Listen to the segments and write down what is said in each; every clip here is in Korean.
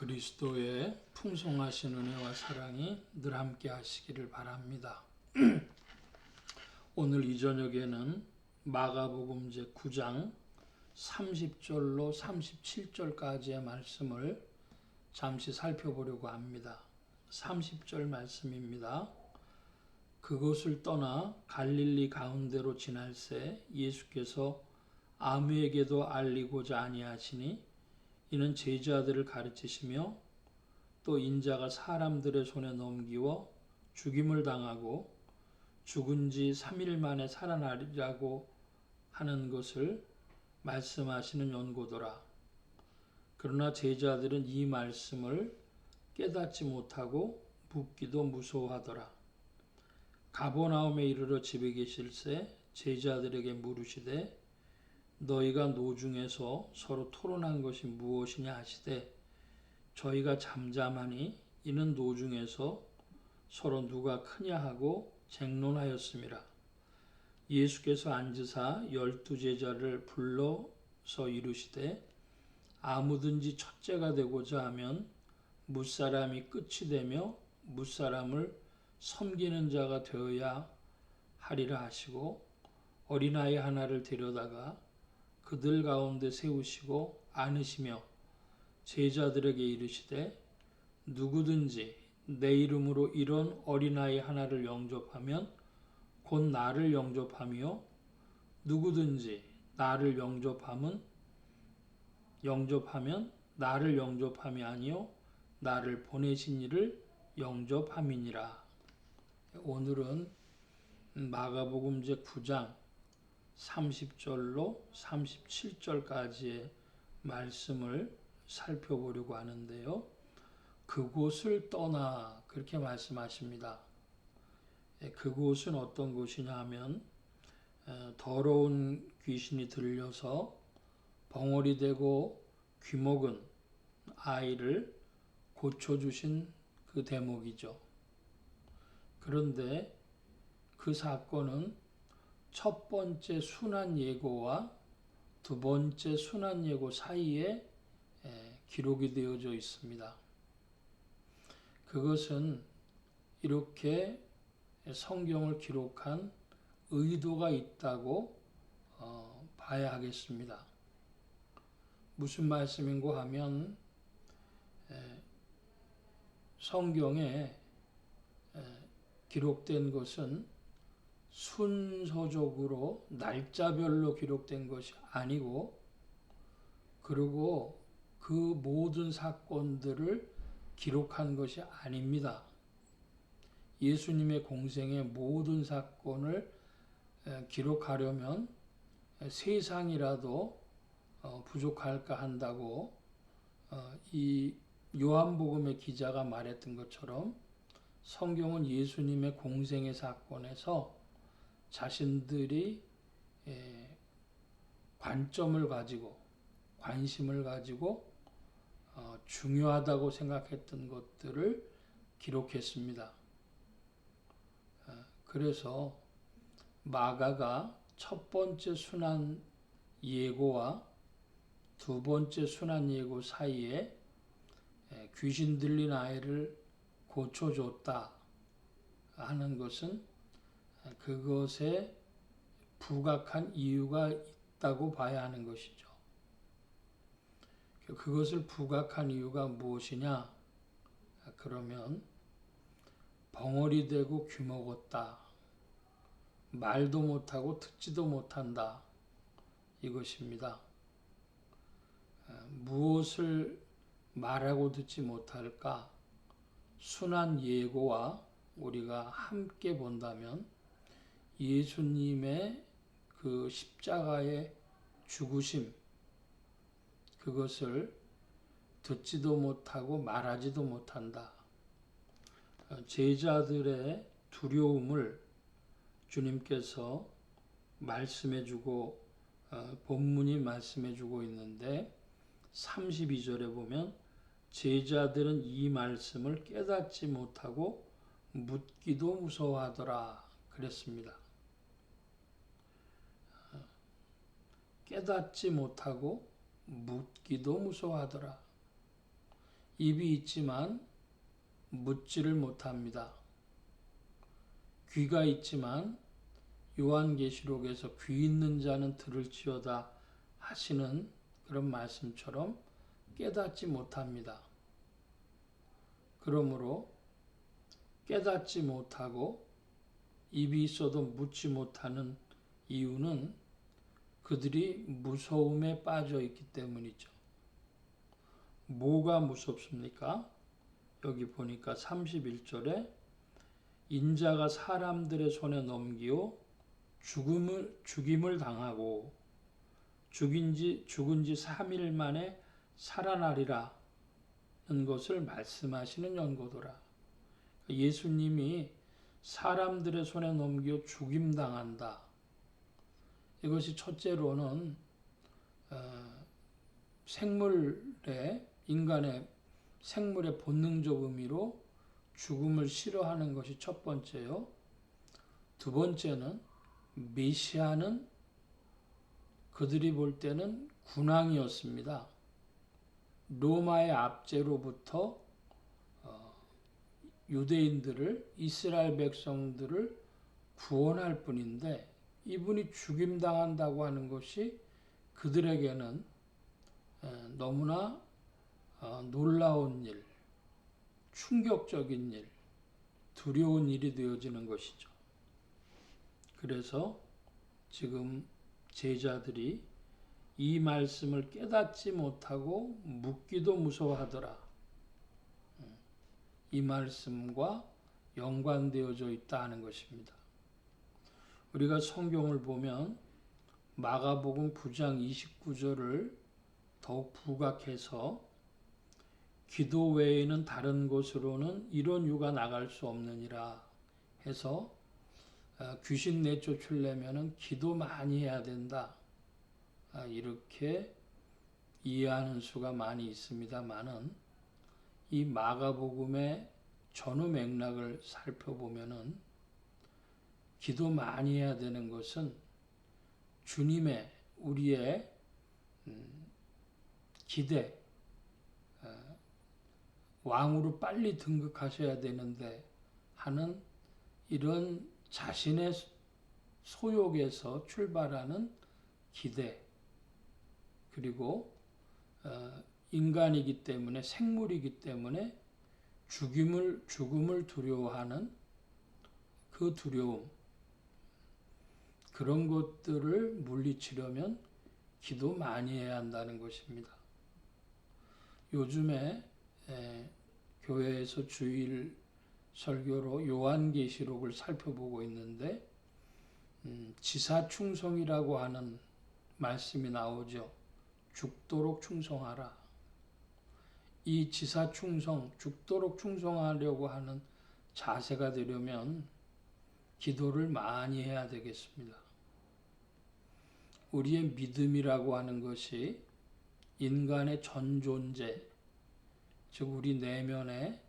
그리스도의 풍성하신 은혜와 사랑이 늘 함께 하시기를 바랍니다. 오늘 이 저녁에는 마가복음 제9장 30절로 37절까지의 말씀을 잠시 살펴보려고 합니다. 30절 말씀입니다. 그곳을 떠나 갈릴리 가운데로 지날새 예수께서 아무에게도 알리고자 아니하시니 이는 제자들을 가르치시며 또 인자가 사람들의 손에 넘기워 죽임을 당하고 죽은 지 3일 만에 살아나리라고 하는 것을 말씀하시는 연고더라. 그러나 제자들은 이 말씀을 깨닫지 못하고 묻기도 무서워하더라. 가버나움에 이르러 집에 계실새 제자들에게 물으시되 너희가 노중에서 서로 토론한 것이 무엇이냐 하시되 저희가 잠잠하니 이는 노중에서 서로 누가 크냐 하고 쟁론하였음이라. 예수께서 앉으사 12제자를 불러서 이르시되 아무든지 첫째가 되고자 하면 뭇사람이 끝이 되며 뭇사람을 섬기는 자가 되어야 하리라 하시고 어린아이 하나를 데려다가 그들 가운데 세우시고 안으시며 제자들에게 이르시되 누구든지 내 이름으로 이런 어린아이 하나를 영접하면 곧 나를 영접하며 누구든지 나를 영접하면 나를 영접함이 아니요 나를 보내신 이를 영접함이니라. 오늘은 마가복음 제9장 30절로 37절까지의 말씀을 살펴보려고 하는데요. 그곳을 떠나 그렇게 말씀하십니다. 그곳은 어떤 곳이냐 하면 더러운 귀신이 들려서 벙어리 되고 귀먹은 아이를 고쳐주신 그 대목이죠. 그런데 그 사건은 첫 번째 순환 예고와 두 번째 순환 예고 사이에 기록이 되어져 있습니다. 그것은 이렇게 성경을 기록한 의도가 있다고 봐야 하겠습니다. 무슨 말씀인고 하면 성경에 기록된 것은 순서적으로 날짜별로 기록된 것이 아니고 그리고 그 모든 사건들을 기록한 것이 아닙니다. 예수님의 공생의 모든 사건을 기록하려면 세상이라도 부족할까 한다고 이 요한복음의 기자가 말했던 것처럼 성경은 예수님의 공생의 사건에서 자신들이 관점을 가지고 관심을 가지고 중요하다고 생각했던 것들을 기록했습니다. 그래서 마가가 첫 번째 순환 예고와 두 번째 순환 예고 사이에 귀신 들린 아이를 고쳐줬다 하는 것은 그것에 부각한 이유가 있다고 봐야 하는 것이죠. 그것을 부각한 이유가 무엇이냐? 그러면 벙어리 되고 귀먹었다. 말도 못하고 듣지도 못한다. 이것입니다. 무엇을 말하고 듣지 못할까? 순환 예고와 우리가 함께 본다면 예수님의 그 십자가의 죽으심 그것을 듣지도 못하고 말하지도 못한다. 제자들의 두려움을 주님께서 말씀해주고 본문이 말씀해주고 있는데 32절에 보면 제자들은 이 말씀을 깨닫지 못하고 묻기도 무서워하더라 그랬습니다. 깨닫지 못하고 묻기도 무서워하더라. 입이 있지만 묻지를 못합니다. 귀가 있지만 요한계시록에서 귀 있는 자는 들을지어다 하시는 그런 말씀처럼 깨닫지 못합니다. 그러므로 깨닫지 못하고 입이 있어도 묻지 못하는 이유는 그들이 무서움에 빠져 있기 때문이죠. 뭐가 무섭습니까? 여기 보니까 31절에 인자가 사람들의 손에 넘기어 죽임을 당하고 죽은 지 3일 만에 살아나리라는 것을 말씀하시는 연고도라. 예수님이 사람들의 손에 넘겨 죽임당한다. 이것이 첫째로는 인간의 생물의 본능적 의미로 죽음을 싫어하는 것이 첫 번째요. 두 번째는 메시아는 그들이 볼 때는 군왕이었습니다. 로마의 압제로부터 유대인들을, 이스라엘 백성들을 구원할 뿐인데 이분이 죽임당한다고 하는 것이 그들에게는 너무나 놀라운 일, 충격적인 일, 두려운 일이 되어지는 것이죠. 그래서 지금 제자들이 이 말씀을 깨닫지 못하고 묻기도 무서워하더라. 이 말씀과 연관되어져 있다 하는 것입니다. 우리가 성경을 보면 마가복음 9장 29절을 더욱 부각해서 기도 외에는 다른 곳으로는 이런 유가 나갈 수 없느니라 해서 귀신 내쫓으려면 기도 많이 해야 된다. 이렇게 이해하는 수가 많이 있습니다만은 이 마가복음의 전후 맥락을 살펴보면은 기도 많이 해야 되는 것은 주님의 우리의 기대, 왕으로 빨리 등극하셔야 되는데 하는 이런 자신의 소욕에서 출발하는 기대, 그리고 인간이기 때문에, 생물이기 때문에 죽음을 두려워하는 그 두려움, 그런 것들을 물리치려면 기도 많이 해야 한다는 것입니다. 요즘에 교회에서 주일 설교로 요한계시록을 살펴보고 있는데 지사충성이라고 하는 말씀이 나오죠. 죽도록 충성하라. 이 지사충성, 죽도록 충성하려고 하는 자세가 되려면 기도를 많이 해야 되겠습니다. 우리의 믿음이라고 하는 것이 인간의 전 존재, 즉 우리 내면의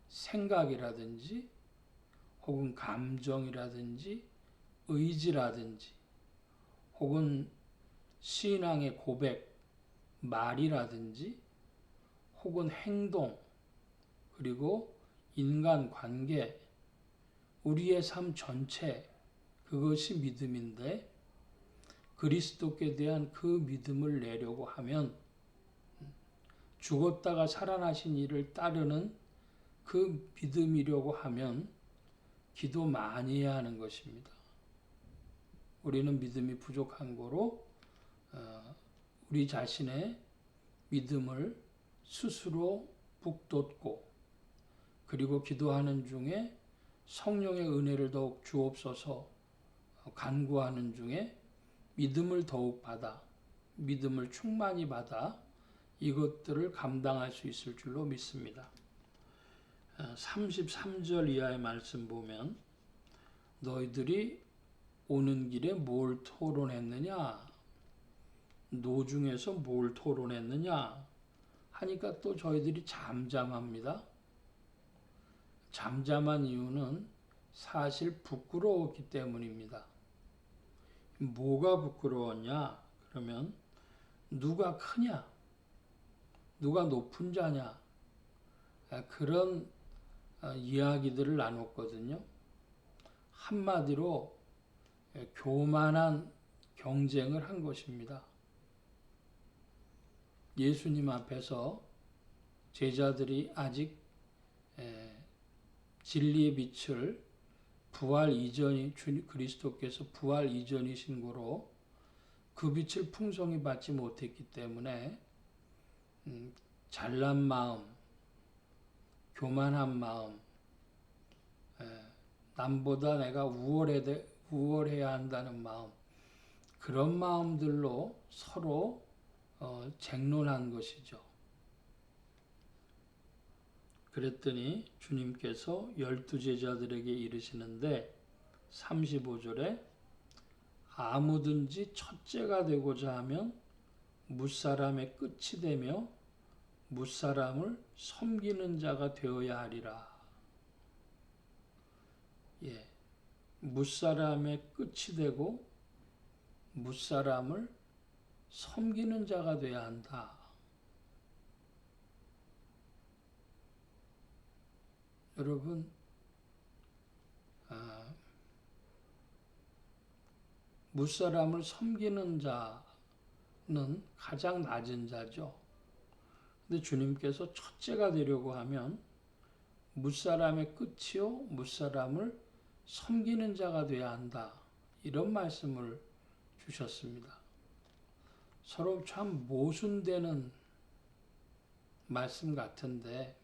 생각이라든지 혹은 감정이라든지 의지라든지 혹은 신앙의 고백, 말이라든지 혹은 행동, 그리고 인간관계, 우리의 삶 전체, 그것이 믿음인데 그리스도께 대한 그 믿음을 내려고 하면 죽었다가 살아나신 이를 따르는 그 믿음이려고 하면 기도 많이 해야 하는 것입니다. 우리는 믿음이 부족한 거로 우리 자신의 믿음을 스스로 북돋고 그리고 기도하는 중에 성령의 은혜를 더욱 주옵소서 간구하는 중에 믿음을 더욱 받아, 믿음을 충만히 받아 이것들을 감당할 수 있을 줄로 믿습니다. 33절 이하의 말씀 보면 너희들이 오는 길에 뭘 토론했느냐? 노중에서 뭘 토론했느냐? 하니까 또 저희들이 잠잠합니다. 잠잠한 이유는 사실 부끄러웠기 때문입니다. 뭐가 부끄러웠냐? 그러면 누가 크냐? 누가 높은 자냐? 그런 이야기들을 나눴거든요. 한마디로 교만한 경쟁을 한 것입니다. 예수님 앞에서 제자들이 아직 진리의 빛을 부활 이전이 그리스도께서 부활 이전이신 거로 그 빛을 풍성히 받지 못했기 때문에 잘난 마음, 교만한 마음, 남보다 내가 우월해야 한다는 마음, 그런 마음들로 서로 쟁론한 것이죠. 그랬더니 주님께서 12제자들에게 이르시는데 35절에 아무든지 첫째가 되고자 하면 무사람의 끝이 되며 무사람을 섬기는 자가 되어야 하리라. 예, 무사람의 끝이 되고 무사람을 섬기는 자가 되어야 한다. 여러분, 무사람을 섬기는 자는 가장 낮은 자죠. 근데 주님께서 첫째가 되려고 하면 무사람의 끝이요 무사람을 섬기는 자가 되어야 한다. 이런 말씀을 주셨습니다. 서로 참 모순되는 말씀 같은데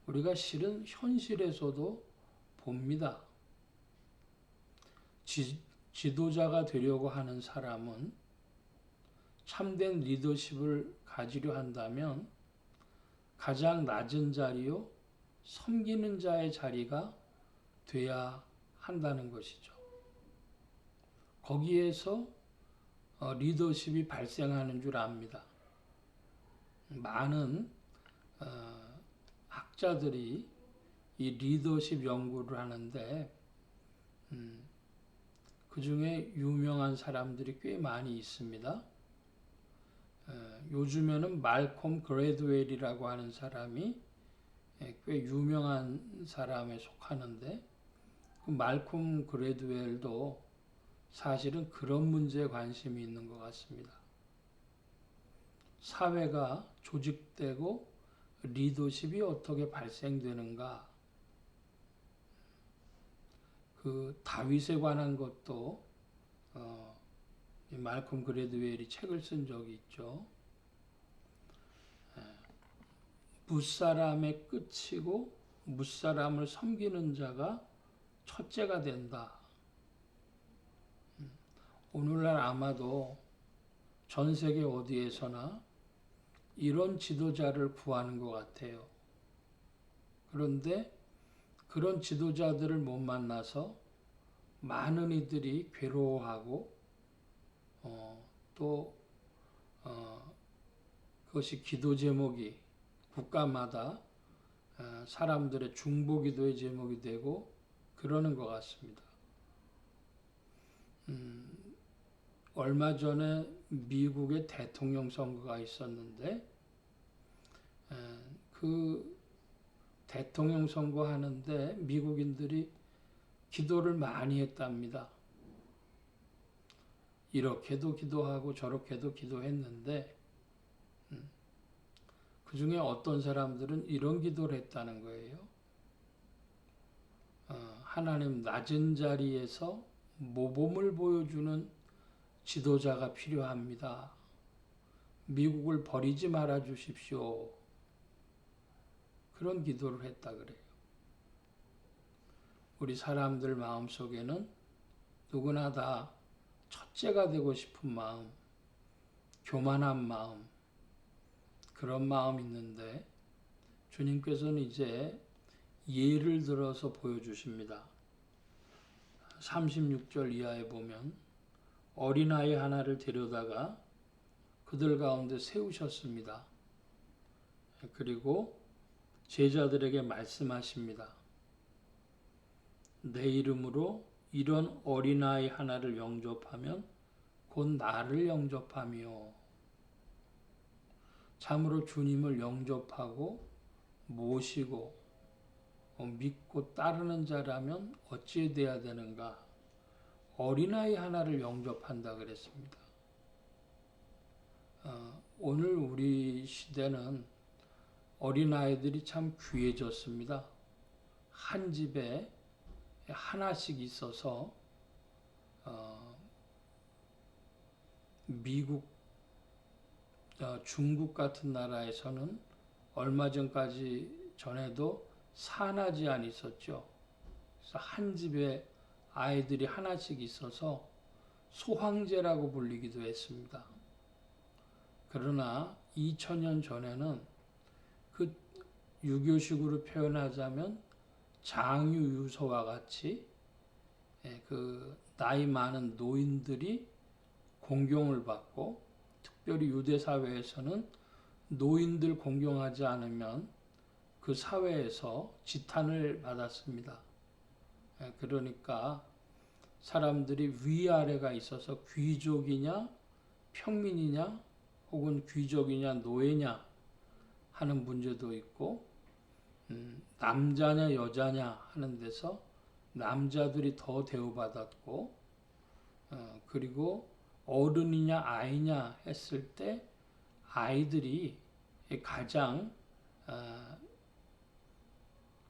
우리가 실은 현실에서도 봅니다. 지도자가 되려고 하는 사람은 참된 리더십을 가지려 한다면 가장 낮은 자리요 섬기는 자의 자리가 돼야 한다는 것이죠. 거기에서 리더십이 발생하는 줄 압니다. 많은 학자들이 이 리더십 연구를 하는데 그 중에 유명한 사람들이 꽤 많이 있습니다. 요즘에는 말콤 그레드웰이라고 하는 사람이 꽤 유명한 사람에 속하는데 그 말콤 그레드웰도 사실은 그런 문제에 관심이 있는 것 같습니다. 사회가 조직되고 리더십이 어떻게 발생되는가, 그 다윗에 관한 것도 말콤 그레드웰이 책을 쓴 적이 있죠. 무사람의 끝이고 무사람을 섬기는 자가 첫째가 된다. 오늘날 아마도 전 세계 어디에서나 이런 지도자를 구하는 것 같아요. 그런데 그런 지도자들을 못 만나서 많은 이들이 괴로워하고 또 그것이 기도 제목이 국가마다 사람들의 중보기도의 제목이 되고 그러는 것 같습니다. 얼마 전에 미국의 대통령 선거가 있었는데 그 대통령 선거 하는데 미국인들이 기도를 많이 했답니다. 이렇게도 기도하고 저렇게도 기도했는데 그 중에 어떤 사람들은 이런 기도를 했다는 거예요. 하나님, 낮은 자리에서 모범을 보여주는 지도자가 필요합니다. 미국을 버리지 말아 주십시오. 그런 기도를 했다 그래요. 우리 사람들 마음속에는 누구나 다 첫째가 되고 싶은 마음, 교만한 마음, 그런 마음이 있는데 주님께서는 이제 예를 들어서 보여주십니다. 36절 이하에 보면 어린아이 하나를 데려다가 그들 가운데 세우셨습니다. 그리고 제자들에게 말씀하십니다. 내 이름으로 이런 어린아이 하나를 영접하면 곧 나를 영접하며, 참으로 주님을 영접하고 모시고 믿고 따르는 자라면 어찌 돼야 되는가? 어린아이 하나를 영접한다 그랬습니다. 오늘 우리 시대는 어린아이들이 참 귀해졌습니다. 한 집에 하나씩 있어서 미국, 중국 같은 나라에서는 얼마 전에도 산하제한이 있었죠. 그래서 한 집에 아이들이 하나씩 있어서 소황제라고 불리기도 했습니다. 그러나 2000년 전에는 그 유교식으로 표현하자면 장유유서와 같이 그 나이 많은 노인들이 공경을 받고, 특별히 유대 사회에서는 노인들 공경하지 않으면 그 사회에서 지탄을 받았습니다. 그러니까 사람들이 위아래가 있어서 귀족이냐 평민이냐 혹은 귀족이냐 노예냐 하는 문제도 있고, 남자냐 여자냐 하는 데서 남자들이 더 대우받았고, 그리고 어른이냐 아이냐 했을 때 아이들이 가장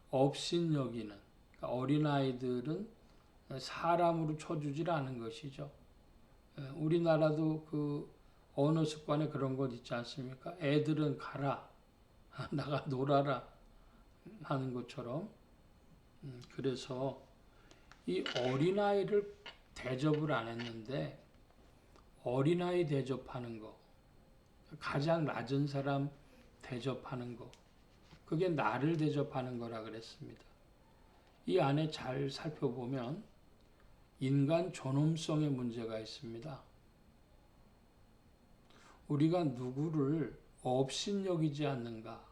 업신여기는, 그러니까 어린아이들은 사람으로 쳐주질 않은 것이죠. 우리나라도 그 언어 습관에 그런 것 있지 않습니까? 애들은 가라, 나가 놀아라 하는 것처럼. 그래서 이 어린아이를 대접을 안 했는데, 어린아이 대접하는 거, 가장 낮은 사람 대접하는 거, 그게 나를 대접하는 거라 그랬습니다. 이 안에 잘 살펴보면 인간 존엄성의 문제가 있습니다. 우리가 누구를 업신여기지 않는가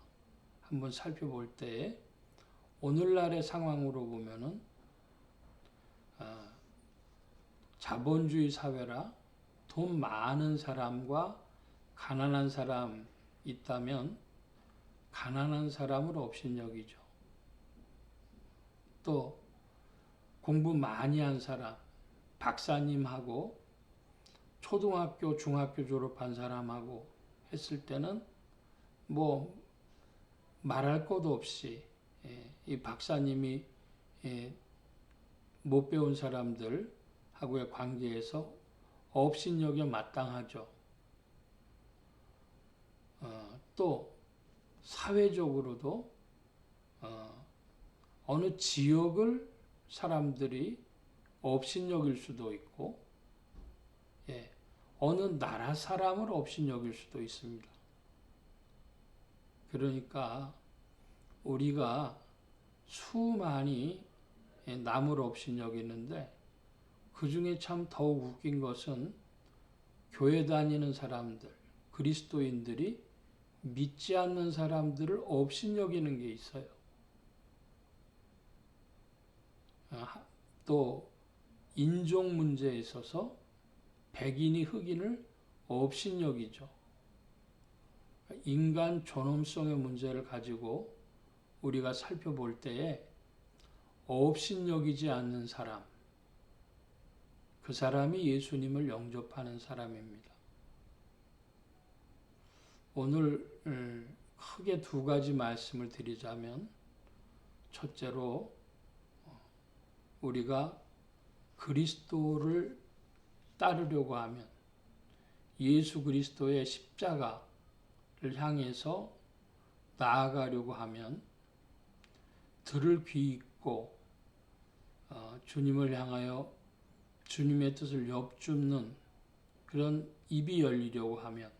한번 살펴볼 때, 오늘날의 상황으로 보면은 자본주의 사회라 돈 많은 사람과 가난한 사람 있다면 가난한 사람을 업신여기죠. 또 공부 많이 한 사람, 박사님하고 초등학교, 중학교 졸업한 사람하고 했을 때는 뭐 말할 것도 없이 이 박사님이 못 배운 사람들하고의 관계에서 업신여겨 마땅하죠. 또 사회적으로도 어느 지역을 사람들이 업신여길 수도 있고, 어느 나라 사람을 업신여길 수도 있습니다. 그러니까 우리가 수많이 남을 업신여기는데, 그 중에 참 더욱 웃긴 것은 교회 다니는 사람들, 그리스도인들이 믿지 않는 사람들을 업신여기는 게 있어요. 또 인종 문제에 있어서 백인이 흑인을 업신여기죠. 인간 존엄성의 문제를 가지고 우리가 살펴볼 때에 업신여기지 않는 사람, 그 사람이 예수님을 영접하는 사람입니다. 오늘 크게 두 가지 말씀을 드리자면, 첫째로 우리가 그리스도를 따르려고 하면, 예수 그리스도의 십자가를 향해서 나아가려고 하면 들을 귀 있고 주님을 향하여 주님의 뜻을 엿줍는 그런 입이 열리려고 하면,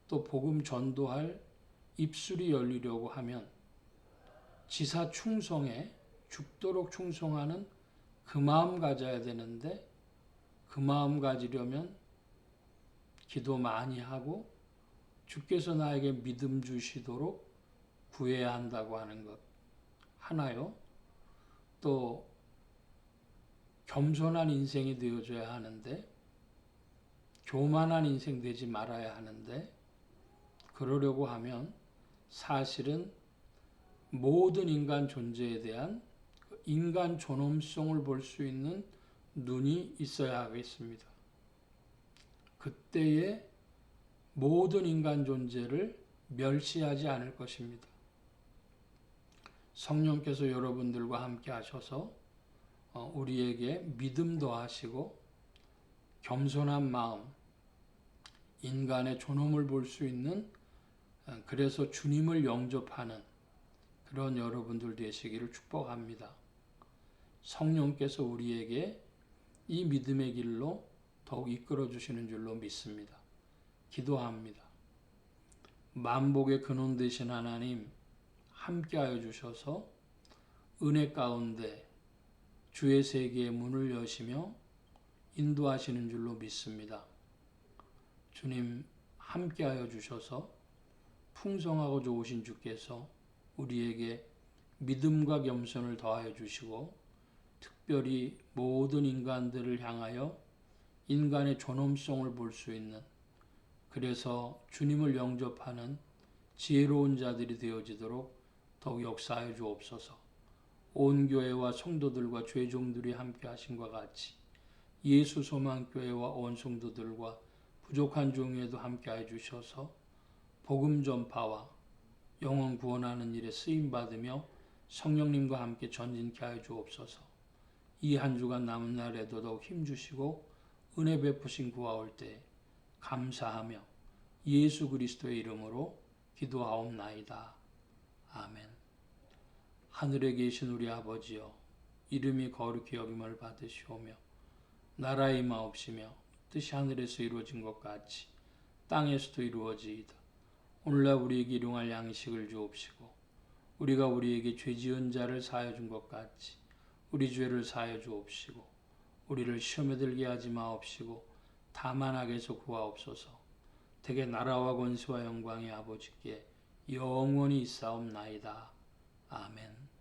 또 복음 전도할 입술이 열리려고 하면 지사 충성에 죽도록 충성하는 그 마음 가져야 되는데, 그 마음 가지려면 기도 많이 하고 주께서 나에게 믿음 주시도록 구해야 한다고 하는 것 하나요. 또 겸손한 인생이 되어줘야 하는데, 교만한 인생 되지 말아야 하는데, 그러려고 하면 사실은 모든 인간 존재에 대한 인간 존엄성을 볼 수 있는 눈이 있어야 하겠습니다. 그때에 모든 인간 존재를 멸시하지 않을 것입니다. 성령께서 여러분들과 함께 하셔서 우리에게 믿음 더하시고 겸손한 마음, 인간의 존엄을 볼 수 있는, 그래서 주님을 영접하는 그런 여러분들 되시기를 축복합니다. 성령께서 우리에게 이 믿음의 길로 더욱 이끌어 주시는 줄로 믿습니다. 기도합니다. 만복의 근원 되신 하나님 함께하여 주셔서 은혜 가운데 주의 세계의 문을 여시며 인도하시는 줄로 믿습니다. 주님 함께하여 주셔서 풍성하고 좋으신 주께서 우리에게 믿음과 겸손을 더하여 주시고 특별히 모든 인간들을 향하여 인간의 존엄성을 볼 수 있는, 그래서 주님을 영접하는 지혜로운 자들이 되어지도록 더욱 역사하여 주옵소서. 온 교회와 성도들과 죄종들이 함께 하신과 같이 예수 소망교회와 온 성도들과 부족한 종에도 함께하여 주셔서 복음 전파와 영혼 구원하는 일에 쓰임받으며 성령님과 함께 전진케 하여 주옵소서. 이 한 주간 남은 날에도 더욱 힘주시고 은혜 베푸신 구하올 때 감사하며 예수 그리스도의 이름으로 기도하옵나이다. 아멘. 하늘에 계신 우리 아버지여, 이름이 거룩히 여김을 받으시오며 나라의 임하옵시며 뜻이 하늘에서 이루어진 것 같이 땅에서도 이루어지이다. 오늘날 우리에게 일용할 양식을 주옵시고 우리가 우리에게 죄 지은 자를 사하여 준 것 같이 우리 죄를 사하여 주옵시고 우리를 시험에 들게 하지 마옵시고 다만 악에서 구하옵소서. 대개 나라와 권세와 영광이 아버지께 영원히 있사옵나이다. 아멘.